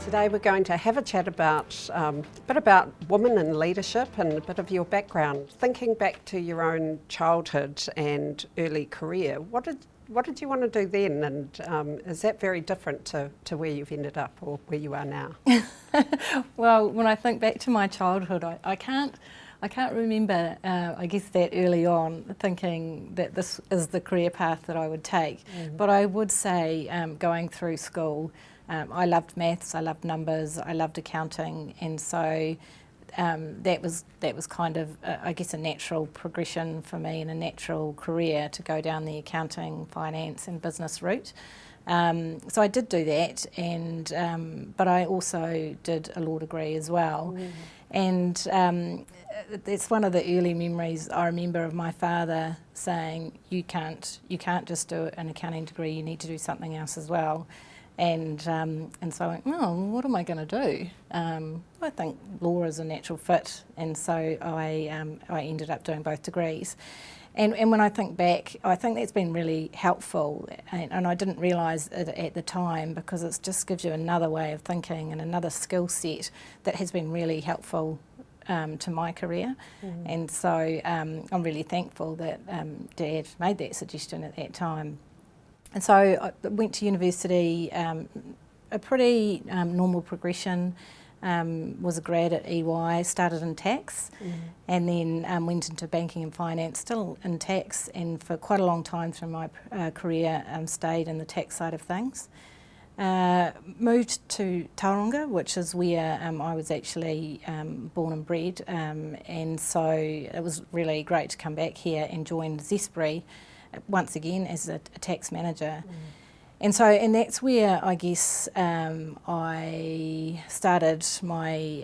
Today we're going to have a chat about a bit about women in leadership and a bit of your background. Thinking back to your own childhood and early career, what did you want to do then, and is that very different to where you've ended up or where you are now? Well, when I think back to my childhood, I can't remember, I guess, that early on thinking that this is the career path that I would take. But I would say going through school, I loved maths, I loved numbers, I loved accounting, and so that was kind of, I guess, a natural progression for me and a natural career to go down the accounting, finance and business route. So I did do that, and but I also did a law degree as well. And it's one of the early memories I remember of my father saying, you can't just do an accounting degree, you need to do something else as well. And so I went, oh, what am I going to do? I think law is a natural fit, and so I ended up doing both degrees. And when I think back, I think that's been really helpful, and I didn't realise it at the time, because it just gives you another way of thinking and another skill set that has been really helpful to my career. And so I'm really thankful that Dad made that suggestion at that time. And so I went to university, a pretty normal progression. Was a grad at EY, started in tax, and then went into banking and finance, still in tax, and for quite a long time through my career stayed in the tax side of things. Moved to Tauranga, which is where I was actually born and bred, and so it was really great to come back here and join Zespri once again as a tax manager. And that's where I guess I started my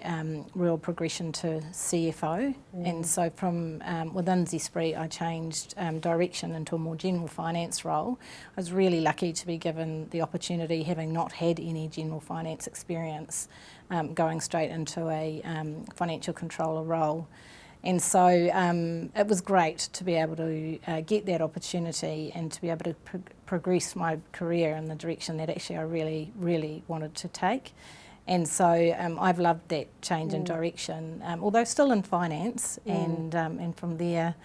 real progression to CFO. And so from within Zespri, I changed direction into a more general finance role. I was really lucky to be given the opportunity, having not had any general finance experience, going straight into a financial controller role. And so it was great to be able to get that opportunity and to be able to progress my career in the direction that actually I really, really wanted to take. And so I've loved that change in direction, although still in finance. And from there,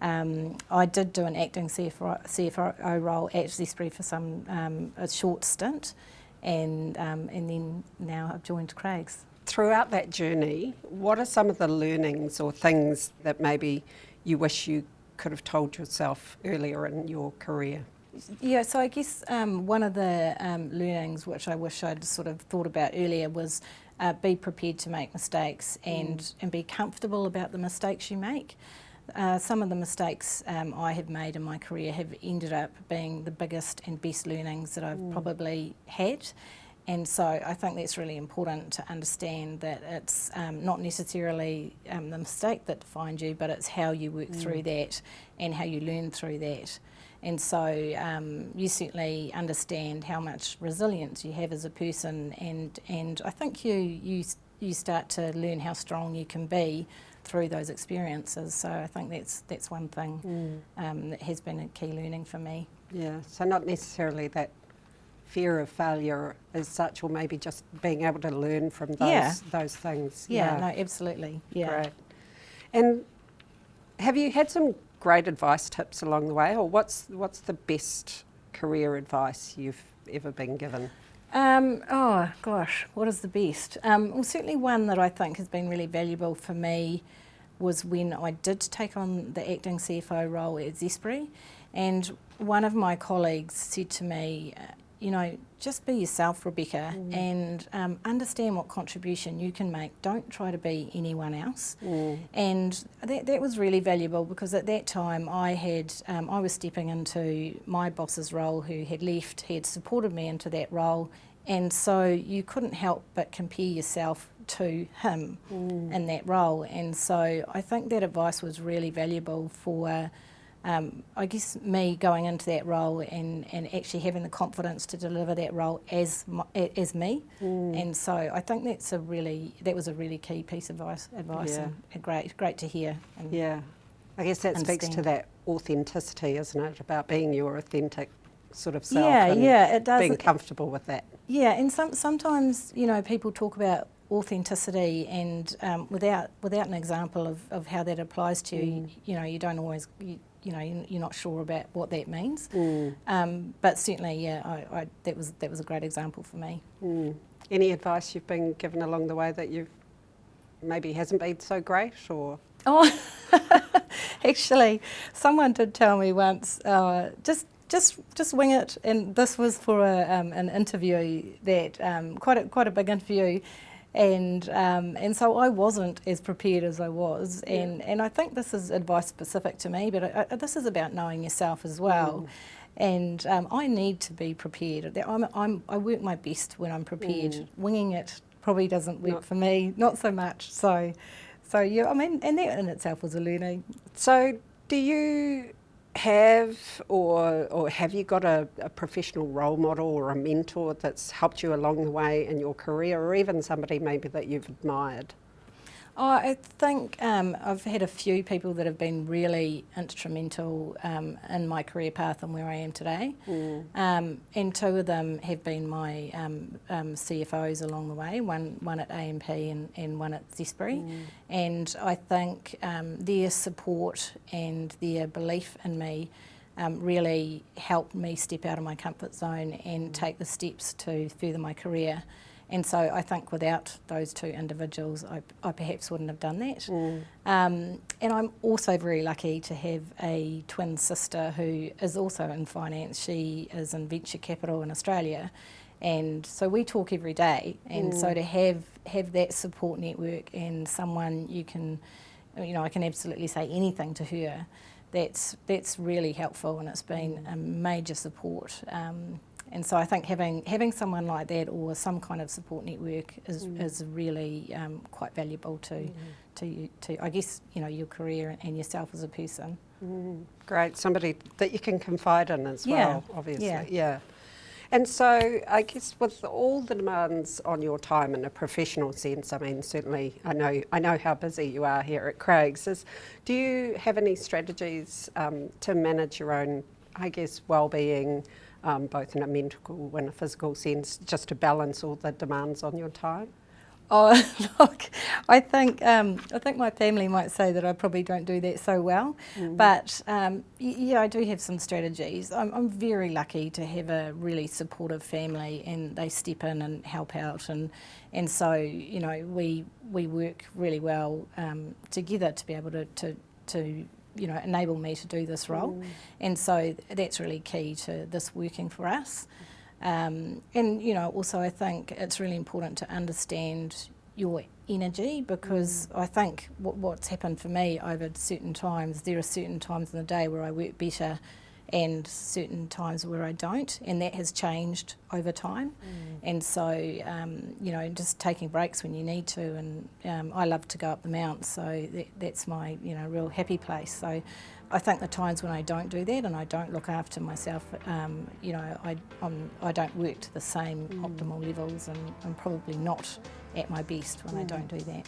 I did do an acting CFO role at Zespri for a short stint, and then now I've joined Craig's. Throughout that journey, what are some of the learnings or things that maybe you wish you could have told yourself earlier in your career? Yeah, so I guess one of the learnings which I wish I'd sort of thought about earlier was be prepared to make mistakes and be comfortable about the mistakes you make. Some of the mistakes I have made in my career have ended up being the biggest and best learnings that I've probably had. And so I think that's really important to understand that it's not necessarily the mistake that defines you, but it's how you work through that and how you learn through that. And so you certainly understand how much resilience you have as a person, and I think you start to learn how strong you can be through those experiences. So I think that's one thing that has been a key learning for me. Yeah, so not necessarily that fear of failure as such, or maybe just being able to learn from those things. Yeah, no, absolutely. Yeah. Great. And have you had some great advice tips along the way, or what's the best career advice you've ever been given? Oh gosh, what is the best? Well, certainly one that I think has been really valuable for me was when I did take on the acting CFO role at Zespri, and one of my colleagues said to me, just be yourself, Rebecca, and understand what contribution you can make. Don't try to be anyone else. And that was really valuable, because at that time I was stepping into my boss's role, who had left. He had supported me into that role, and so you couldn't help but compare yourself to him in that role. And so I think that advice was really valuable for I guess me going into that role and actually having the confidence to deliver that role as me. And so I think that was a really key piece of advice and great to hear. I guess that speaks to that authenticity, isn't it? About being your authentic sort of self it does. being comfortable with that. Yeah, and sometimes, you know, people talk about authenticity and without an example of how that applies to you, you know, you don't always, you know, you're not sure about what that means. But certainly, yeah, that was a great example for me. Any advice you've been given along the way that you've maybe hasn't been so great, or? Oh, actually, someone did tell me once, just wing it, and this was for an interview that quite a big interview, and so I wasn't as prepared as I was, and I think this is advice specific to me, but this is about knowing yourself as well. And I need to be prepared. I work my best when I'm prepared. Winging it probably doesn't work for me, not so much. So yeah, I mean, and that in itself was a learning. So do you have or have you got a professional role model or a mentor that's helped you along the way in your career, or even somebody maybe that you've admired? Oh, I think I've had a few people that have been really instrumental in my career path and where I am today. And two of them have been my CFOs along the way, one at AMP and one at Zespri. And I think their support and their belief in me really helped me step out of my comfort zone and take the steps to further my career. And so I think without those two individuals, I perhaps wouldn't have done that. And I'm also very lucky to have a twin sister who is also in finance. She is in venture capital in Australia. And so we talk every day. And so to have that support network and someone you can, you know, I can absolutely say anything to her, that's really helpful, and it's been a major support. And so I think having someone like that or some kind of support network is really quite valuable to I guess, you know, your career and yourself as a person. Great, somebody that you can confide in as well, obviously. Yeah. And so I guess with all the demands on your time in a professional sense, I mean, certainly I know how busy you are here at Craig's. Do you have any strategies to manage your own, I guess, well-being, both in a mental and a physical sense, just to balance all the demands on your time? Oh, look, I think my family might say that I probably don't do that so well, but yeah, I do have some strategies. I'm very lucky to have a really supportive family, and they step in and help out, and so, you know, we work really well together to be able to you know, enable me to do this role, and so that's really key to this working for us. And, you know, also I think it's really important to understand your energy, because I think what's happened for me over certain times, there are certain times in the day where I work better and certain times where I don't, and that has changed over time. And so, you know, just taking breaks when you need to, and I love to go up the mount, so that's my, you know, real happy place. So I think the times when I don't do that and I don't look after myself, you know, I don't work to the same optimal levels, and I'm probably not at my best when I don't do that.